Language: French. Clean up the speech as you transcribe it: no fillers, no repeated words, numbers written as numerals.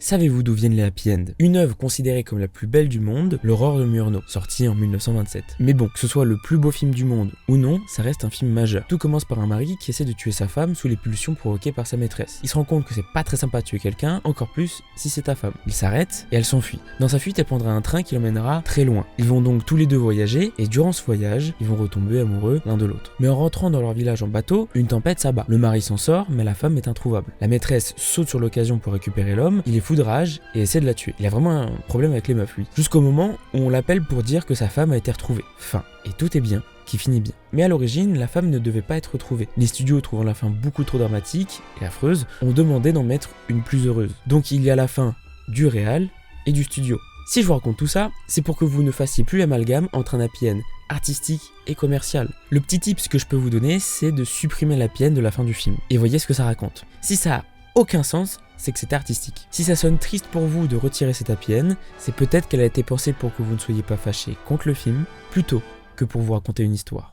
Savez-vous d'où viennent les happy end? Une œuvre considérée comme la plus belle du monde, L'Aurore de Murnau, sortie en 1927. Mais bon, que ce soit le plus beau film du monde ou non, ça reste un film majeur. Tout commence par un mari qui essaie de tuer sa femme sous les pulsions provoquées par sa maîtresse. Il se rend compte que c'est pas très sympa de tuer quelqu'un, encore plus si c'est ta femme. Il s'arrête et elle s'enfuit. Dans sa fuite, elle prendra un train qui l'emmènera très loin. Ils vont donc tous les deux voyager et durant ce voyage, ils vont retomber amoureux l'un de l'autre. Mais en rentrant dans leur village en bateau, une tempête s'abat. Le mari s'en sort, mais la femme est introuvable. La maîtresse saute sur l'occasion pour récupérer l'homme, il est fou de rage et essaie de la tuer. Il a vraiment un problème avec les meufs, lui. Jusqu'au moment où on l'appelle pour dire que sa femme a été retrouvée. Fin. Et tout est bien, qui finit bien. Mais à l'origine, la femme ne devait pas être retrouvée. Les studios, trouvant la fin beaucoup trop dramatique et affreuse, ont demandé d'en mettre une plus heureuse. Donc il y a la fin du réal et du studio. Si je vous raconte tout ça, c'est pour que vous ne fassiez plus l'amalgame entre un happy end artistique et commercial. Le petit tips que je peux vous donner, c'est de supprimer l'happy end de la fin du film. Et voyez ce que ça raconte. Si ça a aucun sens, c'est que c'est artistique. Si ça sonne triste pour vous de retirer cette happy end, c'est peut-être qu'elle a été pensée pour que vous ne soyez pas fâché contre le film, plutôt que pour vous raconter une histoire.